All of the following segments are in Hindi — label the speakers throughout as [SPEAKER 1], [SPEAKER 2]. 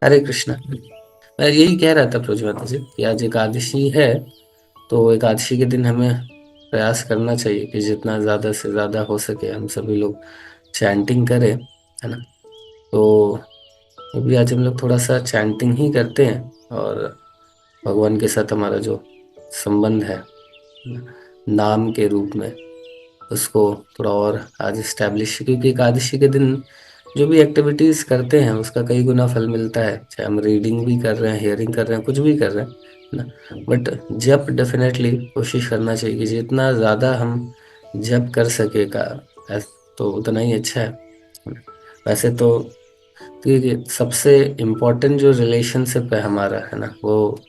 [SPEAKER 1] हरे कृष्णा। मैं यही कह रहा था प्रज्वल जी कि आज एकादशी है। तो एकादशी के दिन हमें प्रयास करना चाहिए कि जितना ज़्यादा से ज़्यादा हो सके हम सभी लोग चैंटिंग करें, है ना। तो अभी आज हम लोग थोड़ा सा चैंटिंग ही करते हैं और भगवान के साथ हमारा जो संबंध है नाम के रूप में, उसको थोड़ा और आज इस्टेब्लिश, क्योंकि एकादशी के दिन जो भी एक्टिविटीज करते हैं उसका कई गुना फल मिलता है, चाहे हम रीडिंग भी कर रहे हैं, हियरिंग कर रहे हैं, कुछ भी कर रहे हैं, है ना। बट जप डेफिनेटली कोशिश करना चाहिए कि जितना ज़्यादा हम जप कर सके का तो उतना ही अच्छा है। वैसे तो देखिए सबसे इम्पोर्टेंट जो रिलेशनशिप है हमारा, है ना, वो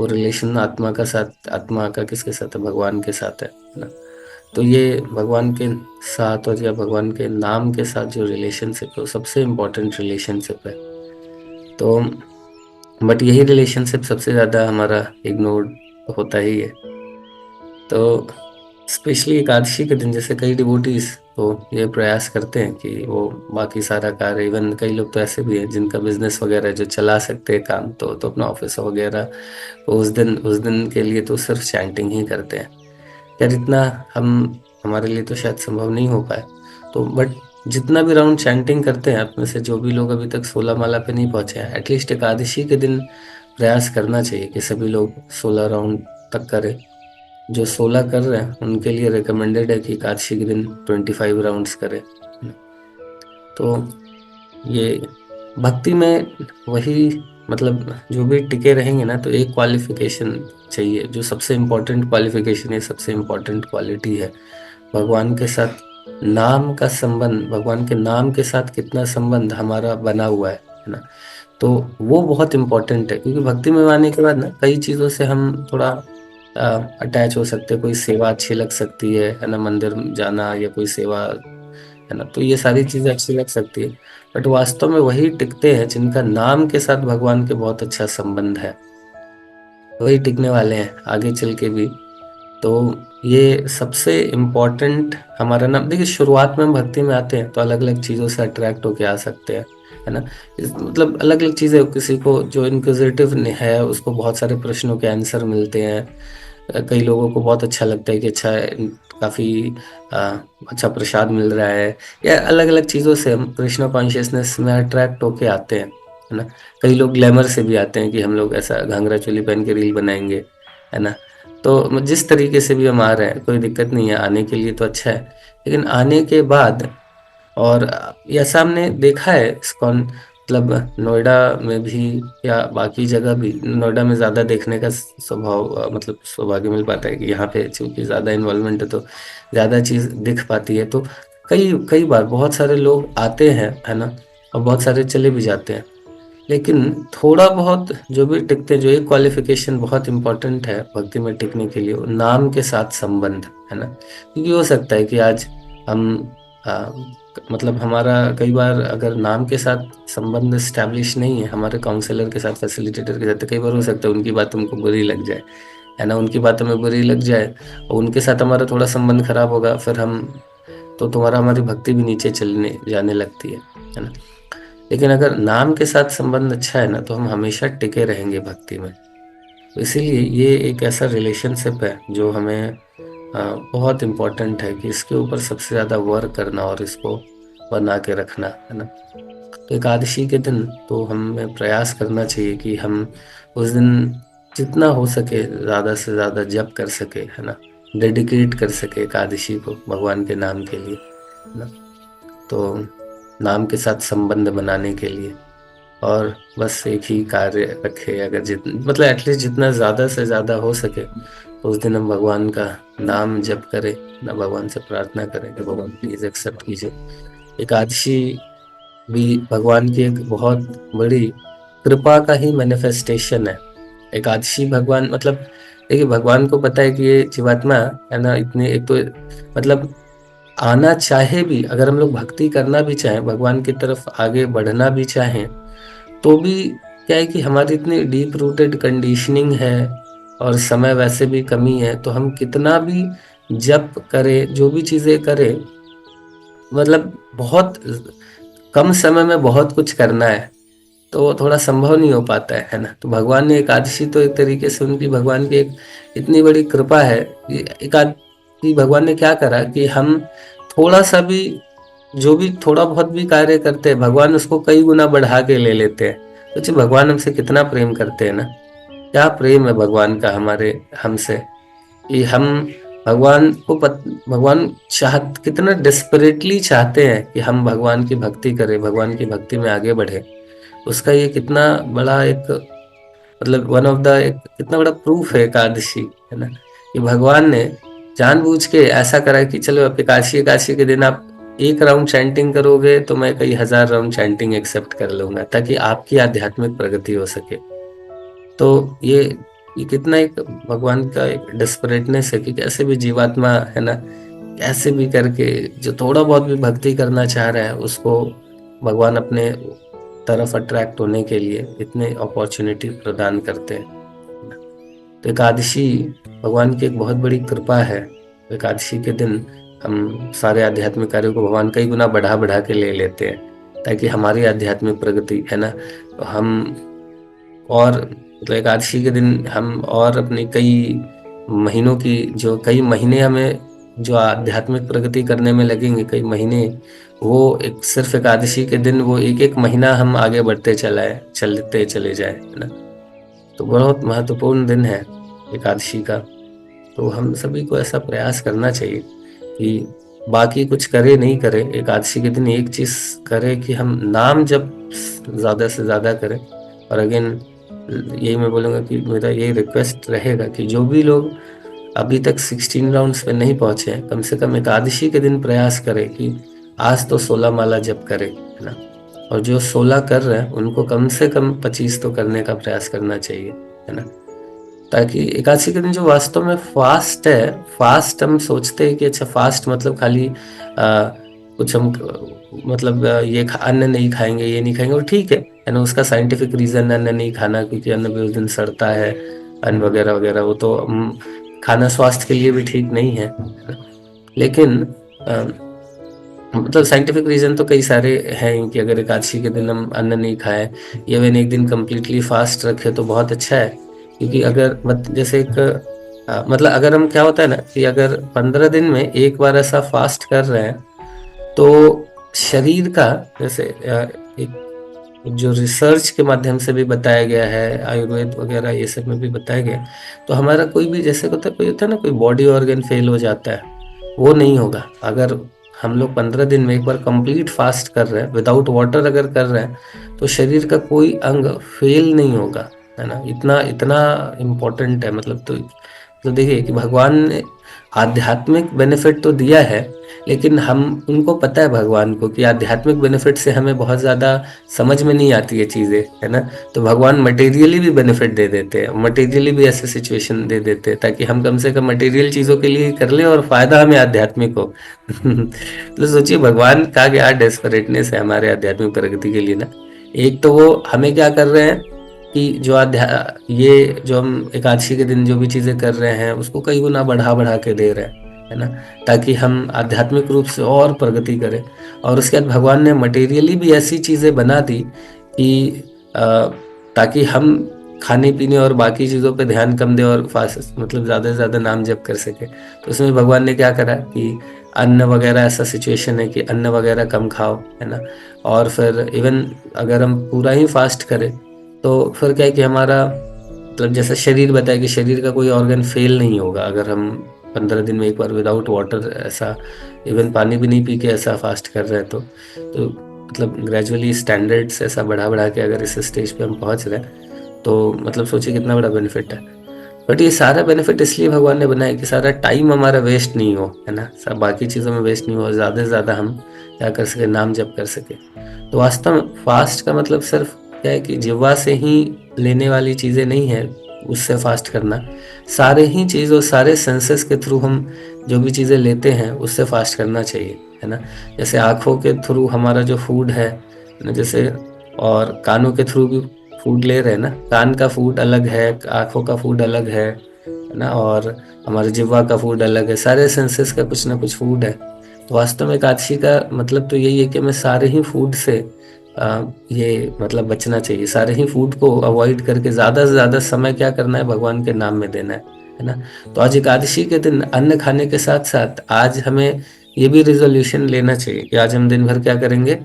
[SPEAKER 1] रिलेशन आत्मा का साथ, आत्मा का किसके साथ है, भगवान के साथ है ना। तो ये भगवान के साथ और या भगवान के नाम के साथ जो रिलेशनशिप है वो सबसे इम्पोर्टेंट रिलेशनशिप है। तो बट यही रिलेशनशिप सबसे ज़्यादा हमारा इग्नोर्ड होता ही है। तो स्पेशली एकादशी के दिन जैसे कई डिवोटीज तो ये प्रयास करते हैं कि वो बाकी सारा कार्य, इवन कई लोग तो ऐसे भी हैं जिनका बिजनेस वगैरह जो चला सकते हैं काम, तो अपना ऑफिस वगैरह उस दिन के लिए तो सिर्फ चैंटिंग ही करते हैं। यार इतना हम हमारे लिए तो शायद संभव नहीं हो पाए। तो बट जितना भी राउंड चैंटिंग करते हैं, आप में से जो भी लोग अभी तक 16 माला पे नहीं पहुंचे हैं, एटलीस्ट एकादशी के दिन प्रयास करना चाहिए कि सभी लोग 16 राउंड तक करें। जो 16 कर रहे हैं उनके लिए रिकमेंडेड है कि एकादशी के दिन 25 राउंड्स करें। तो ये भक्ति में वही, मतलब जो भी टिके रहेंगे ना, तो एक क्वालिफिकेशन चाहिए, जो सबसे इम्पोर्टेंट क्वालिफिकेशन है, सबसे इम्पोर्टेंट क्वालिटी है भगवान के साथ नाम का संबंध, भगवान के नाम के साथ कितना संबंध हमारा बना हुआ है ना। तो वो बहुत इम्पोर्टेंट है, क्योंकि भक्ति में आने के बाद ना कई चीज़ों से हम थोड़ा अटैच हो सकते हैं। कोई सेवा अच्छी लग सकती है ना, मंदिर जाना या कोई सेवा, है ना, तो ये सारी चीज़ें अच्छी लग सकती है। बट वास्तव में वही टिकते हैं जिनका नाम के साथ भगवान के बहुत अच्छा संबंध है, वही टिकने वाले हैं आगे चल के भी। तो ये सबसे इम्पोर्टेंट हमारा नाम, देखिए शुरुआत में हम भक्ति में आते हैं तो अलग अलग चीज़ों से अट्रैक्ट होके आ सकते हैं, है ना। मतलब अलग अलग चीज़ें, किसी को जो इनक्विजिटिव है उसको बहुत सारे प्रश्नों के आंसर मिलते हैं। कई लोगों को बहुत अच्छा लगता है कि अच्छा काफ़ी अच्छा प्रसाद मिल रहा है, या अलग अलग चीज़ों से हम कृष्णा कॉन्शियसनेस में अट्रैक्ट होके आते हैं, है ना। कई लोग ग्लैमर से भी आते हैं कि हम लोग ऐसा घाघरा चोली पहन के रील बनाएंगे, है ना। तो जिस तरीके से भी हम आ रहे हैं कोई दिक्कत नहीं है, आने के लिए तो अच्छा है। लेकिन आने के बाद, और यह सामने देखा है इस्कॉन, मतलब नोएडा में भी या बाकी जगह भी, नोएडा में ज़्यादा देखने का स्वभाव, मतलब सौभाग्य मिल पाता है कि यहाँ पे चूंकि ज़्यादा इन्वॉल्वमेंट है तो ज़्यादा चीज़ दिख पाती है। तो कई कई बार बहुत सारे लोग आते हैं, है ना, और बहुत सारे चले भी जाते हैं। लेकिन थोड़ा बहुत जो भी टिकते हैं, जो एक क्वालिफिकेशन बहुत इंपॉर्टेंट है भक्ति में टिकने के लिए, वो नाम के साथ संबंध, है ना। क्योंकि हो सकता है कि आज हम आ, मतलब हमारा कई बार अगर नाम के साथ संबंध स्टैब्लिश नहीं है हमारे काउंसलर के साथ, फैसिलिटेटर के साथ, तो कई बार हो सकता है उनकी बात हमको बुरी लग जाए, है ना, उनकी बात हमें बुरी लग जाए और उनके साथ हमारा थोड़ा संबंध खराब होगा, फिर हम तो तुम्हारा हमारी भक्ति भी नीचे चलने जाने लगती है ना। लेकिन अगर नाम के साथ संबंध अच्छा है ना, तो हम हमेशा टिके रहेंगे भक्ति में। तो इसीलिए ये एक ऐसा रिलेशनशिप है जो हमें बहुत इम्पोर्टेंट है कि इसके ऊपर सबसे ज़्यादा वर्क करना और इसको बना के रखना, है ना। तो एकादशी के दिन तो हमें प्रयास करना चाहिए कि हम उस दिन जितना हो सके ज़्यादा से ज़्यादा जप कर सके, है ना, डेडिकेट कर सके एकादशी को भगवान के नाम के लिए, है ना। तो नाम के साथ संबंध बनाने के लिए, और बस एक ही कार्य रखे, अगर मतलब एटलीस्ट जितना ज़्यादा से ज़्यादा हो सके तो उस दिन हम भगवान का नाम जप करें ना, भगवान से प्रार्थना करें कि भगवान प्लीज़ एक्सेप्ट कीजिए। एकादशी भी भगवान की एक बहुत बड़ी कृपा का ही मैनिफेस्टेशन है। एकादशी भगवान, मतलब देखिए भगवान को पता है कि ये जीवात्मा, है ना, इतने एक तो मतलब आना चाहे भी, अगर हम लोग भक्ति करना भी चाहें, भगवान की तरफ आगे बढ़ना भी चाहें, तो भी क्या है कि हमारी इतनी डीप रूटेड कंडीशनिंग है और समय वैसे भी कमी है, तो हम कितना भी जप करें, जो भी चीज़ें करें, मतलब बहुत कम समय में बहुत कुछ करना है। तो वो थोड़ा संभव नहीं हो पाता है ना। तो भगवान ने एकादशी तो एक तरीके से उनकी भगवान की एक इतनी बड़ी कृपा है कि एकादशी भगवान ने क्या करा कि हम थोड़ा सा भी, जो भी थोड़ा बहुत भी कार्य करते हैं भगवान उसको कई गुना बढ़ा के ले लेते हैं। सोचिए भगवान हमसे कितना प्रेम करते हैं ना, क्या प्रेम है भगवान का हमारे हमसे, कि हम भगवान को भगवान कितना डेस्परेटली चाहते हैं कि हम भगवान की भक्ति करें, भगवान की भक्ति में आगे बढ़े। उसका ये कितना बड़ा एक मतलब वन ऑफ द एक कितना बड़ा प्रूफ है एकादशी, है ना, कि भगवान ने जानबूझ के ऐसा करा कि चलो अब एकादशी एकादशी के दिन आप एक राउंड चैंटिंग करोगे तो मैं कई हजार राउंड चैंटिंग एक्सेप्ट कर लूंगा, ताकि आपकी आध्यात्मिक प्रगति हो सके। तो ये कितना एक भगवान का एक डेस्परेटनेस है कि कैसे भी जीवात्मा, है ना, कैसे भी करके जो थोड़ा बहुत भी भक्ति करना चाह रहा है उसको भगवान अपने तरफ अट्रैक्ट होने के लिए इतने अपॉर्चुनिटी प्रदान करते हैं। तो एकादशी भगवान की एक बहुत बड़ी कृपा है। एकादशी के दिन हम सारे आध्यात्मिक कार्यों को भगवान कई गुना बढ़ा बढ़ा के ले लेते हैं, ताकि हमारी आध्यात्मिक प्रगति, है ना, तो हम और मतलब एकादशी के दिन हम और अपनी कई महीनों की जो कई महीने हमें जो आध्यात्मिक प्रगति करने में लगेंगे, कई महीने, वो एक सिर्फ एकादशी के दिन वो एक एक महीना हम आगे बढ़ते चलते चले जाए, है ना। तो बहुत महत्वपूर्ण दिन है एकादशी का। तो हम सभी को ऐसा प्रयास करना चाहिए कि बाकी कुछ करे नहीं करे, एकादशी के दिन एक चीज करे कि हम नाम जप ज्यादा से ज्यादा करें। और अगेन यही मैं बोलूँगा कि मेरा यही रिक्वेस्ट रहेगा कि जो भी लोग अभी तक 16 राउंड्स पे नहीं पहुंचे हैं, कम से कम एकादशी के दिन प्रयास करें कि आज तो 16 माला जप करें, है ना। और जो 16 कर रहे हैं उनको कम से कम 25 तो करने का प्रयास करना चाहिए, है ना। ताकि एकादशी के दिन जो वास्तव में फास्ट है, फास्ट हम सोचते हैं कि अच्छा फास्ट मतलब खाली कुछ हम मतलब अन्न नहीं खाएंगे, ये नहीं खाएंगे, और ठीक है ना, उसका साइंटिफिक रीजन अन्न नहीं खाना, क्योंकि अन्न भी उस दिन सड़ता है, अन्न वगैरह वगैरह, वो तो खाना स्वास्थ्य के लिए भी ठीक नहीं है। लेकिन मतलब साइंटिफिक रीजन तो कई सारे हैं कि अगर एकादशी के दिन हम अन्न नहीं खाएं या वे एक दिन कम्प्लीटली फास्ट रखे तो बहुत अच्छा है। क्योंकि अगर जैसे एक मतलब अगर हम क्या होता है ना कि अगर 15 दिन में एक बार ऐसा फास्ट कर रहे हैं तो शरीर का, जैसे एक जो रिसर्च के माध्यम से भी बताया गया है, आयुर्वेद वगैरह ये सब में भी बताया गया, तो हमारा कोई भी जैसे कोई होता है ना, कोई बॉडी ऑर्गन फेल हो जाता है, वो नहीं होगा। अगर हम लोग 15 दिन में एक बार कंप्लीट फास्ट कर रहे हैं, विदाउट वाटर अगर कर रहे हैं, तो शरीर का कोई अंग फेल नहीं होगा, है ना। इतना इतना इम्पोर्टेंट है। मतलब तो देखिए कि भगवान ने आध्यात्मिक बेनिफिट तो दिया है, लेकिन हम उनको पता है भगवान को कि आध्यात्मिक बेनिफिट से हमें बहुत ज़्यादा समझ में नहीं आती है चीज़ें, है ना। तो भगवान मटेरियली भी बेनिफिट दे देते हैं, मटेरियली भी ऐसे सिचुएशन दे देते हैं ताकि हम कम से कम मटेरियल चीज़ों के लिए कर लें और फायदा हमें आध्यात्मिक हो। तो सोचिए भगवान का क्या डेस्परेटनेस है हमारे आध्यात्मिक प्रगति के लिए ना। एक तो वो हमें क्या कर रहे हैं कि ये जो हम एकादशी के दिन जो भी चीज़ें कर रहे हैं उसको कई गुना बढ़ा बढ़ा के दे रहे हैं, है ना, ताकि हम आध्यात्मिक रूप से और प्रगति करें। और उसके बाद भगवान ने मटेरियली भी ऐसी चीज़ें बना दी कि ताकि हम खाने पीने और बाकी चीज़ों पे ध्यान कम दें और फास्ट मतलब ज़्यादा से ज़्यादा नाम जप कर सके। तो उसमें भगवान ने क्या करा कि अन्न वगैरह, ऐसा सिचुएशन है कि अन्न वगैरह कम खाओ, है ना। और फिर इवन अगर हम पूरा ही फास्ट करें तो फिर क्या है कि हमारा मतलब जैसा शरीर बताया कि शरीर का कोई ऑर्गन फेल नहीं होगा अगर हम 15 दिन में एक बार विदाउट वाटर ऐसा इवन पानी भी नहीं पी के ऐसा फास्ट कर रहे हैं। तो मतलब ग्रेजुअली स्टैंडर्ड्स ऐसा बढ़ा बढ़ा के अगर इस स्टेज पे हम पहुंच रहे हैं तो मतलब सोचिए कितना बड़ा बेनिफिट है। बट ये सारा बेनिफिट इसलिए भगवान ने बनाया कि सारा टाइम हमारा वेस्ट नहीं हो, है ना, सब बाकी चीज़ों में वेस्ट नहीं हो, ज़्यादा से ज़्यादा हम क्या कर सके, नाम जप कर सके। तो वास्तव में फास्ट का मतलब सिर्फ क्या है कि जिह्वा से ही लेने वाली चीज़ें नहीं है उससे फास्ट करना, सारे ही चीज़ों सारे सेंसेस के थ्रू हम जो भी चीज़ें लेते हैं उससे फास्ट करना चाहिए, है ना। जैसे आँखों के थ्रू हमारा जो फूड है ना, जैसे और कानों के थ्रू भी फूड ले रहे हैं ना, कान का फूड अलग है, आँखों का फूड अलग है ना, और हमारे जिह्वा का फूड अलग है, सारे सेंसेस का कुछ ना कुछ फूड है। तो वास्तव में एकादशी का मतलब तो यही है कि हमें सारे ही फूड से ये मतलब बचना चाहिए, सारे ही फूड को अवॉइड करके ज्यादा से ज्यादा समय क्या करना है, भगवान के नाम में देना है ना। तो आज एकादशी के दिन अन्न खाने के साथ साथ आज हमें ये भी रिजोल्यूशन लेना चाहिए कि आज हम दिन भर क्या करेंगे,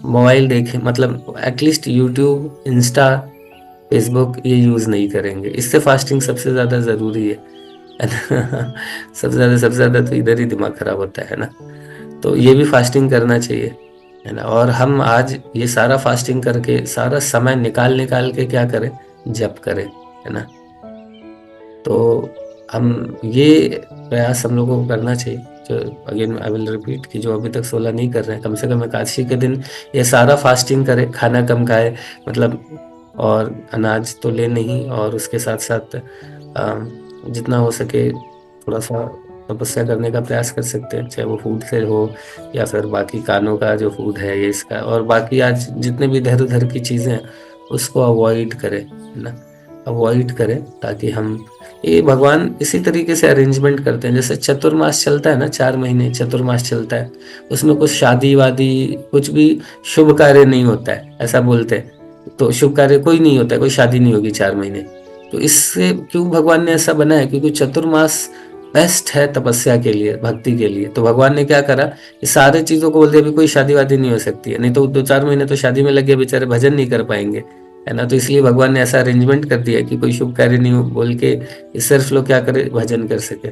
[SPEAKER 1] मोबाइल देखें, मतलब एटलीस्ट यूट्यूब, इंस्टा, फेसबुक ये यूज नहीं करेंगे। इससे फास्टिंग सबसे ज्यादा जरूरी है ना। सबसे ज्यादा तो इधर ही दिमाग खराब होता है ना। तो ये भी फास्टिंग करना चाहिए, है ना। और हम आज ये सारा फास्टिंग करके सारा समय निकाल निकाल के क्या करें, जप करें, है ना। तो हम ये प्रयास हम लोगों को करना चाहिए। जो अगेन आई विल रिपीट कि जो अभी तक 16 नहीं कर रहे हैं, कम से कम एकादशी के दिन ये सारा फास्टिंग करें, खाना कम खाए, मतलब, और अनाज तो ले नहीं, और उसके साथ साथ जितना हो सके थोड़ा सा तपस्या करने का प्रयास कर सकते हैं, चाहे वो फूड से हो या फिर बाकी कानों का जो फूड है ये इसका, और बाकी आज जितने भी इधर उधर की चीज़ें हैं उसको अवॉइड करें, है ना, अवॉइड करें, ताकि हम ये भगवान इसी तरीके से अरेंजमेंट करते हैं। जैसे चतुर्मास चलता है ना, 4 महीने चतुर्मास चलता है, उसमें कुछ शादी वादी कुछ भी शुभ कार्य नहीं होता है, ऐसा बोलते हैं। तो शुभ कार्य कोई नहीं होता है, कोई शादी नहीं होगी 4 महीने। तो इससे क्यों भगवान ने ऐसा बनाया, क्योंकि चतुर्मास बेस्ट है तपस्या के लिए, भक्ति के लिए। तो भगवान ने क्या करा, ये सारे चीजों को बोल दिया, अभी कोई शादी वादी नहीं हो सकती है, नहीं तो 2-4 महीने तो शादी में लगे बेचारे, भजन नहीं कर पाएंगे, है ना। तो इसलिए भगवान ने ऐसा अरेंजमेंट कर दिया कि कोई शुभ कार्य नहीं हो बोल के ये सिर्फ लोग क्या करे, भजन कर सके।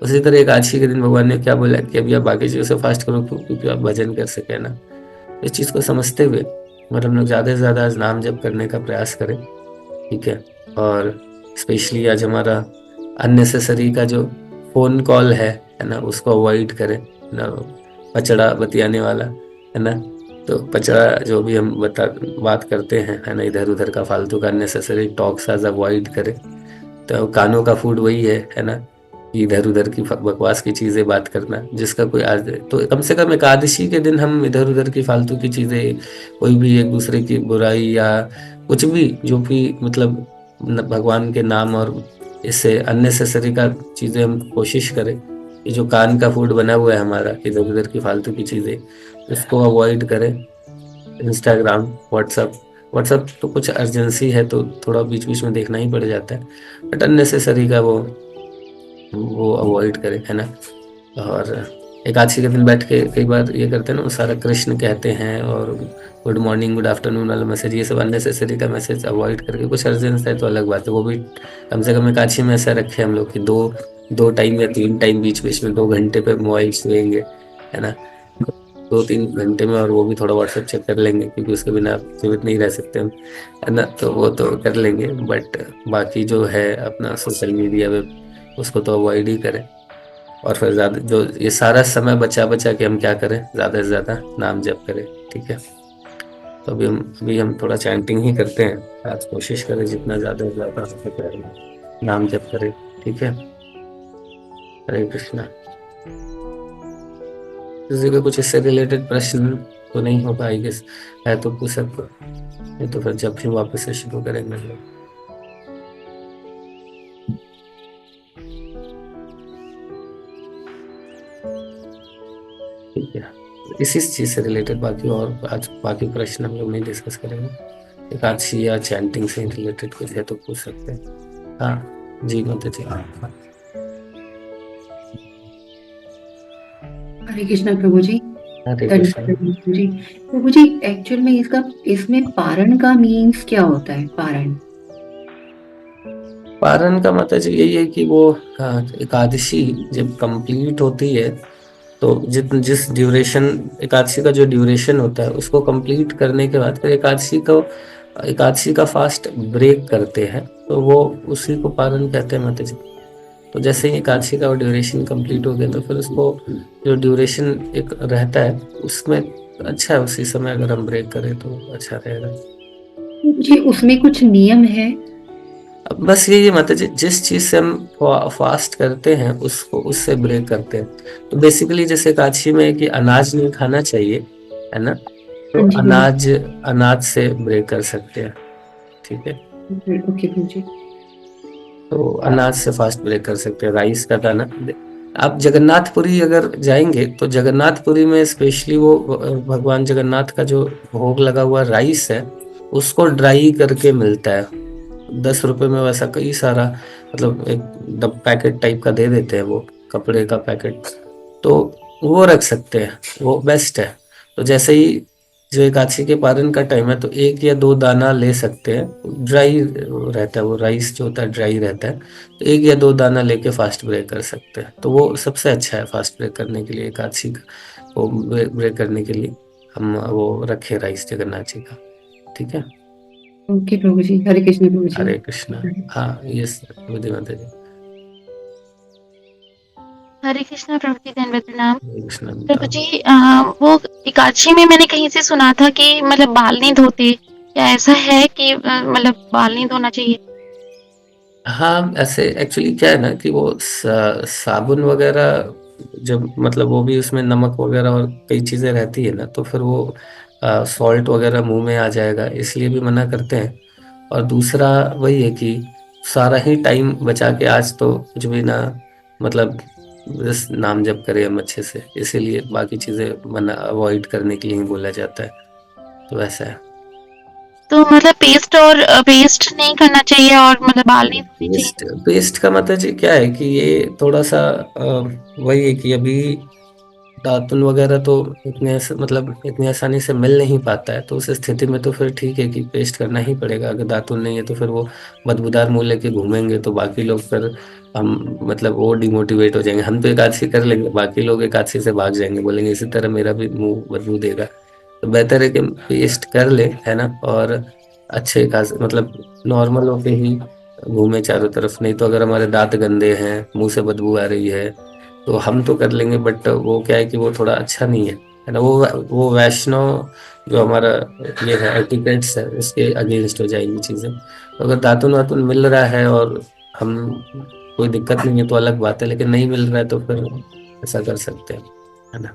[SPEAKER 1] उसी तरह एकादशी के दिन भगवान ने क्या बोला कि अभी आप बाकी चीजों से फास्ट करो, क्योंकि आप भजन कर सके ना। इस चीज को समझते हुए मतलब हम लोग ज्यादा से ज्यादा आज नाम जप करने का प्रयास करें, ठीक है। और स्पेशली आज हमारा अननेसेसरी का जो फोन कॉल है ना, उसको अवॉइड करें, है ना। पचड़ा बतियाने वाला, है ना। तो पचड़ा जो भी हम बात करते हैं, है ना, इधर उधर का फालतू का अननेसेसरी टॉक्स आज अवॉइड करें। तो कानों का फूड वही है ना, इधर उधर की बकवास की चीजें बात करना, जिसका कोई आज तो कम से कम एकादशी के दिन हम इधर उधर की फालतू की चीजें, कोई भी एक दूसरे की बुराई या कुछ भी जो भी मतलब भगवान के नाम और इससे अननेसेसरी का चीजें हम कोशिश करें। ये जो कान का फूड बना हुआ है हमारा, इधर उधर की फालतू की चीजें, इसको अवॉइड करें। इंस्टाग्राम, व्हाट्सअप, व्हाट्सअप तो कुछ अर्जेंसी है तो थोड़ा बीच बीच में देखना ही पड़ जाता है, बट अननेसेसरी का वो अवॉइड करें, है ना। और एकादशी के दिन बैठ के कई बार ये करते हैं ना, वो सारा कृष्ण कहते हैं और गुड मॉर्निंग गुड आफ्टरनून वाला मैसेज, ये सब अननेसेसरी का मैसेज अवॉइड करके कुछ अर्जेंस है तो अलग बात है, वो भी कम से कम एकादशी में ऐसा रखे हम लोग कि दो दो टाइम या 3 टाइम बीच बीच में 2 घंटे पे मोबाइल छुएंगे, है ना। 2-3 घंटे में, और वो भी थोड़ा व्हाट्सएप चेक कर लेंगे, क्योंकि उसके बिना जीवित नहीं रह सकते हम, है ना। तो वो तो कर लेंगे, बट बाकी जो है अपना सोशल मीडिया पे उसको तो अवॉइड ही करें। और फिर ज्यादा जो ये सारा समय बचा बचा के हम क्या करें, ज्यादा से ज्यादा नाम जप करें, ठीक है। तो अभी हम थोड़ा चैंटिंग ही करते हैं आज, कोशिश करें जितना ज्यादा से ज्यादा हो सके नाम जप करें, ठीक है। हरे कृष्णा। किसी का कुछ इससे रिलेटेड प्रश्न तो नहीं होगा आई गेस, है तो पूछ सकते हो, नहीं तो फिर जब फिर वापस से शुरू करेंगे हम लोग, ठीक है। इसी चीज से रिलेटेड बाकी और आज बाकी प्रश्न हम लोग नहीं डिस्कस करेंगे, एकादशी या चैंटिंग से रिलेटेड कुछ है तो पूछ सकते हैं। हाँ जी, माता जी।
[SPEAKER 2] हरे कृष्णा प्रभु जी।
[SPEAKER 1] हरे
[SPEAKER 2] धन्यवाद
[SPEAKER 1] कृष्ण।
[SPEAKER 2] प्रभु जी। प्रभु जी, एक्चुअल में इसमें पारण का मीन्स क्या होता है, पारण?
[SPEAKER 1] पारण का मतलब जी यही है कि वो एकादशी जब कंप्लीट होती है तो जिस ड्यूरेशन, एकादशी का जो ड्यूरेशन होता है उसको कंप्लीट करने के बाद फिर एकादशी का फास्ट ब्रेक करते हैं, तो वो उसी को पारण कहते हैं माता जी। तो जैसे ही एकादशी का ड्यूरेशन कंप्लीट हो गया तो फिर उसको जो ड्यूरेशन एक रहता है उसमें अच्छा है, उसी समय अगर हम ब्रेक करें तो अच्छा रहेगा।
[SPEAKER 2] जी, उसमें कुछ नियम है?
[SPEAKER 1] अब बस यही है माता जी, जिस चीज से हम फास्ट करते हैं उसको उससे ब्रेक करते हैं। तो बेसिकली जैसे एकादशी में है कि अनाज नहीं खाना चाहिए, है ना। तो
[SPEAKER 2] हाँ जी प्रभु
[SPEAKER 1] अनाज अनाज से ब्रेक कर सकते हैं, ठीक है।
[SPEAKER 2] जी। ओके प्रभु जी।
[SPEAKER 1] तो अनाज से फास्ट ब्रेक कर सकते हैं, राइस का था ना, आप जगन्नाथपुरी अगर जाएंगे तो जगन्नाथपुरी में स्पेशली वो भगवान जगन्नाथ का जो भोग लगा हुआ राइस है, उसको ड्राई करके मिलता है। 10 रुपए में वैसा कई सारा, मतलब एक डब पैकेट टाइप का दे देते हैं वो, कपड़े का पैकेट। तो वो रख सकते हैं, वो बेस्ट है। तो जैसे ही जो एकादशी के पारण का टाइम है, तो 1 या 2 दाना ले सकते हैं, ड्राई रहता है वो राइस जो होता है, ड्राई रहता है। तो 1 या 2 दाना लेके फास्ट ब्रेक कर सकते हैं, तो वो सबसे अच्छा है फास्ट ब्रेक करने के लिए एकादशी का। वो ब्रेक करने के लिए हम वो रखे राइस जगन्नाथ जी का। ठीक है।
[SPEAKER 2] ओके प्रभु जी, हरे कृष्ण प्रभु जी।
[SPEAKER 1] हरे कृष्णा। हाँ, यस, विधि माता जी।
[SPEAKER 3] हरे कृष्णा प्रभु जी, धन्यवाद, प्रणाम।
[SPEAKER 1] हरे कृष्णा
[SPEAKER 3] प्रभु
[SPEAKER 1] बताओ।
[SPEAKER 3] जी, वो एकादशी में मैंने कहीं से सुना था कि मतलब बाल नहीं धोते, क्या ऐसा है कि मतलब बाल नहीं धोना चाहिए?
[SPEAKER 1] हाँ, ऐसे एक्चुअली क्या है ना कि वो साबुन वगैरह, जब मतलब वो भी उसमें नमक वगैरह और कई चीजें रहती है ना, तो फिर वो सॉल्ट वगैरह मुंह में आ जाएगा, इसलिए भी मना करते हैं। और दूसरा वही है कि सारा ही टाइम बचा के आज तो कुछ भी ना, मतलब बस नाम जप करें हम अच्छे से, इसीलिए बाकी चीजें मना अवॉइड करने के लिए ही बोला जाता है। तो वैसा है।
[SPEAKER 3] तो मतलब पेस्ट और पेस्ट नहीं करना चाहिए और मतलब बाल नहीं धोने चाहिए?
[SPEAKER 1] पेस्ट पेस्ट का मतलब जी क्या है कि ये थोड़ा सा वही है कि अभी दातुन वगैरह तो मतलब इतनी आसानी से मिल नहीं पाता है, तो उस स्थिति में तो फिर ठीक है कि पेस्ट करना ही पड़ेगा। अगर दातुन नहीं है तो फिर वो बदबूदार मुंह लेके घूमेंगे, तो बाकी लोग फिर हम मतलब वो डिमोटिवेट हो जाएंगे। हम तो एकादशी कर लेंगे, बाकी लोग एकादशी से भाग जाएंगे, बोलेंगे इसी तरह मेरा भी मुंह बदबू देगा। तो बेहतर है कि पेस्ट कर ले, है ना। और अच्छे खास मतलब नॉर्मल होके ही घूमे चारों तरफ। नहीं तो अगर हमारे दांत गंदे हैं, मुंह से बदबू आ रही है, तो हम तो कर लेंगे, बट वो क्या है कि वो थोड़ा अच्छा नहीं है ना। वो वैष्णव जो हमारा ये है एटिकेट्स है, उसके अगेंस्ट हो जाएगी चीजें। तो अगर दातुन वातुन मिल रहा है और हम कोई दिक्कत नहीं है तो अलग बात है, लेकिन नहीं मिल रहा है तो फिर ऐसा कर सकते हैं, है ना,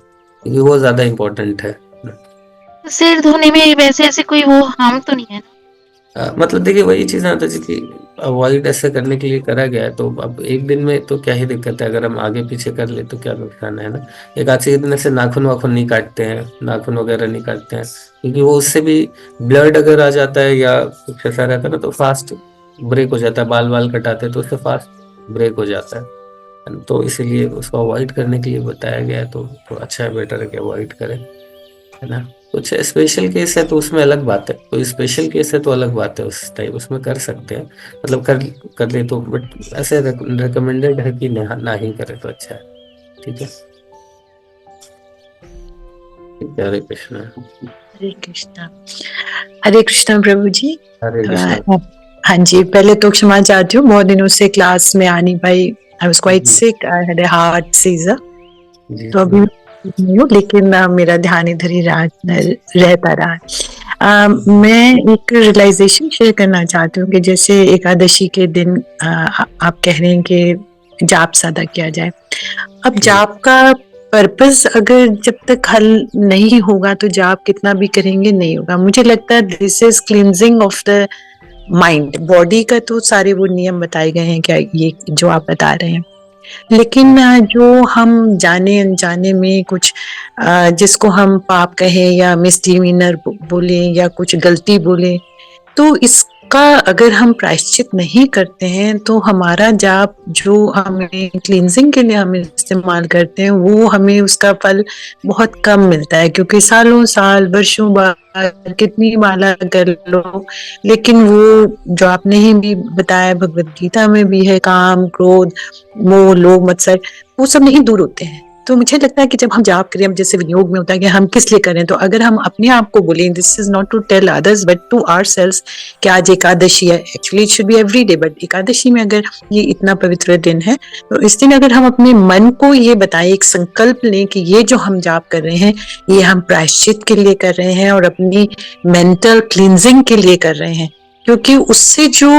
[SPEAKER 1] क्योंकि वो ज्यादा इम्पोर्टेंट है ना।
[SPEAKER 3] तो सिर धोने में वैसे ऐसे कोई वो हार्म तो नहीं है ना?
[SPEAKER 1] मतलब देखिए वही चीज है तो जी कि अवॉइड ऐसे करने के लिए करा गया है, तो अब एक दिन में तो क्या ही दिक्कत है, अगर हम आगे पीछे कर ले तो क्या नुकसान है ना। एक आध से दिन ऐसे नाखून वाखून नहीं काटते हैं, नाखून वगैरह नहीं काटते हैं, क्योंकि वो उससे भी ब्लड अगर आ जाता है या कुछ ऐसा रहता है ना, तो फास्ट ब्रेक हो जाता है। बाल वाल कटाते हैं तो उससे फास्ट ब्रेक हो जाता है। तो इसीलिए उसको अवॉइड करने के लिए बताया गया है, तो अच्छा है, बेटर है कि अवॉइड करें, है ना। कुछ स्पेशल केस है तो उसमें अलग बात है, कोई स्पेशल केस है तो अलग बात है, उस टाइप उसमें कर सकते हैं, मतलब कर कर ले तो। बट ऐसे रिकमेंडेड है कि ना ही करे तो अच्छा है। ठीक है। ठीक है, हरे कृष्णा।
[SPEAKER 4] हरे कृष्णा। हरे कृष्णा प्रभु जी।
[SPEAKER 1] हरे कृष्णा।
[SPEAKER 4] थोड़ा हाँ जी, पहले तो क्षमा चाहती हूँ, बहुत दिनों से क्लास में आ नहीं पाई। आई वाज क्वाइट
[SPEAKER 1] जी
[SPEAKER 4] sick, I had a heart seizure.
[SPEAKER 1] जी
[SPEAKER 4] तो अभी नहीं हूँ, लेकिन मेरा ध्यान इधर ही रहता रहा। मैं एक रियलाइजेशन शेयर करना चाहती हूँ कि जैसे एकादशी के दिन आप कह रहे हैं कि जाप सादा किया जाए। अब जाप का पर्पस अगर जब तक हल नहीं होगा तो जाप कितना भी करेंगे नहीं होगा। मुझे लगता है this is cleansing of the mind. Body का तो सारे वो नियम बताए गए हैं, क्या ये जो आप बता रहे हैं, लेकिन जो हम जाने अनजाने में कुछ जिसको हम पाप कहें या मिसडिमीनर बोले या कुछ गलती बोले, तो इसका अगर हम प्रायश्चित नहीं करते हैं तो हमारा जाप जो हमें क्लींजिंग के लिए हम इस्तेमाल करते हैं वो हमें उसका फल बहुत कम मिलता है, क्योंकि सालों साल वर्षों बाद कितनी माला कर लो, लेकिन वो जो आपने ही भी बताया भगवत गीता में भी है, काम क्रोध मोह लोभ मत्सर, वो सब नहीं दूर होते हैं। तो मुझे लगता है कि जब हम जाप करें, अब जैसे विनियोग में होता है कि हम किस लिए करें, तो अगर हम अपने आप को बोलें, this is not to tell others but to ourselves, कि आज एकादशी है, actually it should be every day, but Ekadashi में अगर ये इतना पवित्र दिन है तो इस दिन अगर हम अपने मन को ये बताएं, एक संकल्प लें कि ये जो हम जाप कर रहे हैं ये हम प्रायश्चित के लिए कर रहे हैं और अपनी मेंटल क्लींजिंग के लिए कर रहे हैं, क्योंकि उससे जो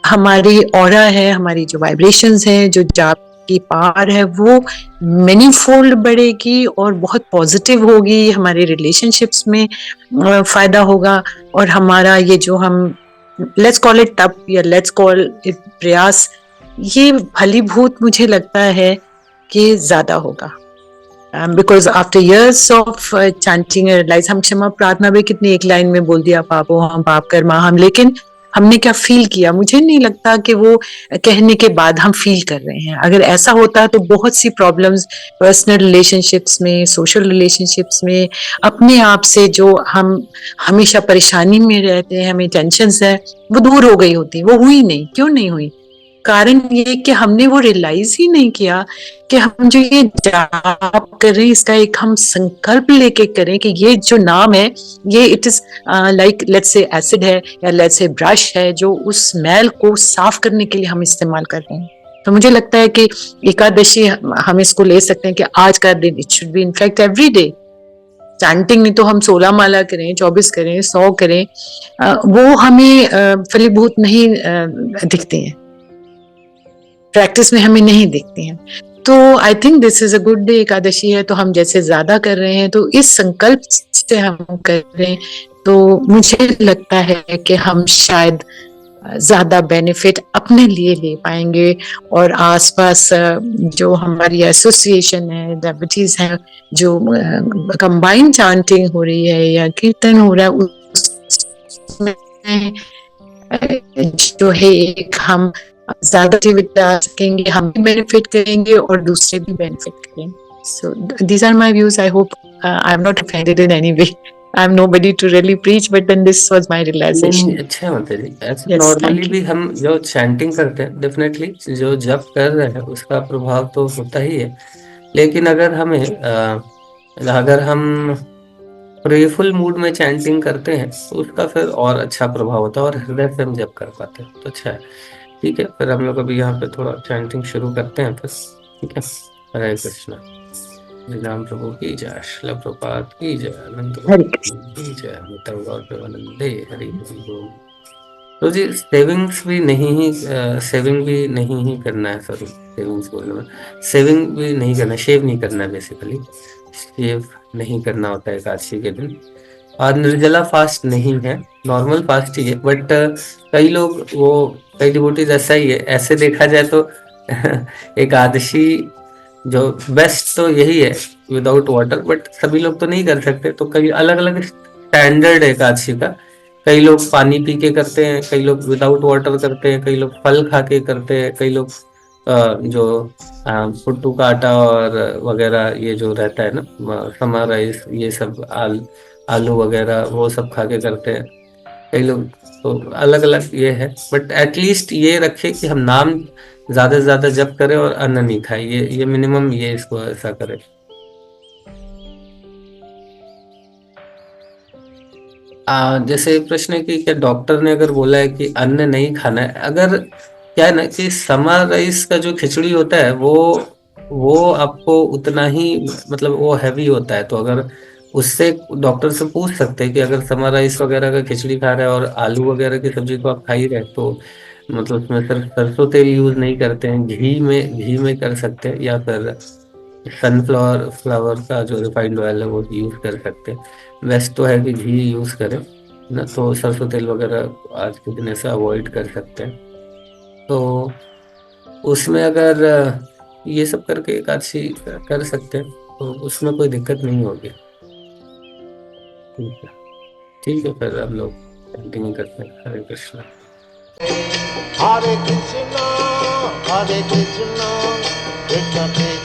[SPEAKER 4] हमारी ऑरा है, हमारी जो वाइब्रेशंस है, जो जाप की पावर है, वो मेनी फोल्ड बढ़ेगी और बहुत पॉजिटिव होगी। हमारे रिलेशनशिप्स में फायदा होगा और हमारा ये जो हम लेट्स कॉल इट तप या लेट्स कॉल इट प्रयास, ये फलीभूत मुझे लगता है कि ज्यादा होगा। Because after years of chanting realize हम क्षमा प्रार्थना भी कितनी एक लाइन में बोल दिया, पापो हम पाप कर्मा हम, लेकिन हमने क्या फील किया? मुझे नहीं लगता कि वो कहने के बाद हम फील कर रहे हैं। अगर ऐसा होता तो बहुत सी प्रॉब्लम्स पर्सनल रिलेशनशिप्स में, सोशल रिलेशनशिप्स में, अपने आप से जो हम हमेशा परेशानी में रहते हैं, हमें टेंशन है, वो दूर हो गई होती। वो हुई नहीं। क्यों नहीं हुई? कारण ये कि हमने वो रियलाइज ही नहीं किया कि हम जो ये जाप कर रहे हैं इसका एक हम संकल्प लेके करें कि ये जो नाम है ये it is like let's say acid है या लेट्स से ब्रश है जो उस मैल को साफ करने के लिए हम इस्तेमाल कर रहे हैं। तो मुझे लगता है कि एकादशी हम इसको ले सकते हैं कि आज का दिन it should B in fact every day. Chanting नहीं तो हम 16 माला करें, 24 करें, 100 करें, वो हमें फलीभूत नहीं दिखते हैं, प्रैक्टिस में हमें नहीं दिखती हैं। तो I think this is a good day. Ekadashi है तो हम जैसे ज्यादा कर रहे हैं तो इस संकल्प से हम कर रहे हैं, तो मुझे लगता है कि हम शायद ज्यादा बेनिफिट अपने लिए ले पाएंगे और आसपास जो हमारी एसोसिएशन है, डायबिटीज है, जो कंबाइंड चांटिंग हो रही है या कीर्तन हो रहा है, उसमें जो है एक हम ज्यादा आ सकेंगे, हम भी बेनिफिट करेंगे और दूसरे भी बेनिफिट करेंगे। So these are my views. I hope I am not offended in any way. I am nobody to really preach, but then this was my realization.
[SPEAKER 1] नहीं, अच्छा माता जी, ऐसे
[SPEAKER 4] Yes,
[SPEAKER 1] नॉर्मली
[SPEAKER 4] thank you.
[SPEAKER 1] भी हम जो चैंटिंग करते हैं डेफिनेटली जो जप कर रहे हैं उसका प्रभाव तो होता ही है, लेकिन अगर हम प्रेफुल मूड में चैंटिंग करते हैं तो उसका फिर और अच्छा प्रभाव होता है और हृदय से हम जप कर पाते हैं, तो अच्छा है। ठीक है, फिर हम लोग अभी यहाँ पे थोड़ा चैंटिंग शुरू करते हैं फिर। ठीक है, हरे कृष्णा। श्री राम प्रभु की जय, श्रील प्रभुपाद की जय, अनंत
[SPEAKER 4] हरे
[SPEAKER 1] की जय, मित्रगण प्रेमानंदे, हरि बोल। तो जी सेविंग भी नहीं ही करना है, सॉरी सेविंग्स बोलने में, सेविंग भी नहीं करना, शेव नहीं करना है, बेसिकली शेव नहीं करना होता है एकादशी के दिन। और निर्जला फास्ट नहीं है, नॉर्मल फास्ट ही है, बट कई डिवोटीज ऐसा ही है, ऐसे देखा जाए तो एकादशी जो बेस्ट तो यही है विदाउट वाटर, बट सभी लोग तो नहीं कर सकते, तो कई अलग अलग स्टैंडर्ड है एकादशी का। कई लोग पानी पी के करते हैं, कई लोग विदाउट वाटर करते हैं, कई लोग फल खा के करते हैं, कई लोग जो पुट्टू का आटा और वगैरह ये जो रहता है ना, समा राइस, ये सब आलू वगैरह वो सब खा के करते हैं। कई लोग तो अलग अलग ये है, बट एटलीस्ट ये रखे कि हम नाम ज्यादा से ज्यादा जप करें और अन्न नहीं खाए, ये मिनिमम ये इसको ऐसा करें। जैसे प्रश्न है कि क्या डॉक्टर ने अगर बोला है कि अन्न नहीं खाना है, अगर क्या है ना कि समा राइस का जो खिचड़ी होता है वो आपको उतना ही मतलब वो हैवी होता है, तो अगर उससे डॉक्टर से पूछ सकते हैं कि अगर समा राइस वगैरह का खिचड़ी खा रहे हैं और आलू वगैरह की सब्जी को आप खा ही रहे तो मतलब उसमें सिर्फ सरसों तेल यूज नहीं करते हैं, घी में कर सकते हैं, या फिर फ्लावर का जो रिफाइंड ऑयल है वो यूज कर सकते हैं। बेस्ट तो है कि घी यूज करें ना, तो सरसों तेल वगैरह आज के दिन ऐसा अवॉइड कर सकते हैं। तो उसमें अगर ये सब करके एकादशी कर सकते हैं तो उसमें कोई दिक्कत नहीं होगी। ठीक है, फिर हम लोग कंटिन्यू करते हैं। हरे कृष्णा
[SPEAKER 5] हरे कृष्णा कृष्ण कृष्ण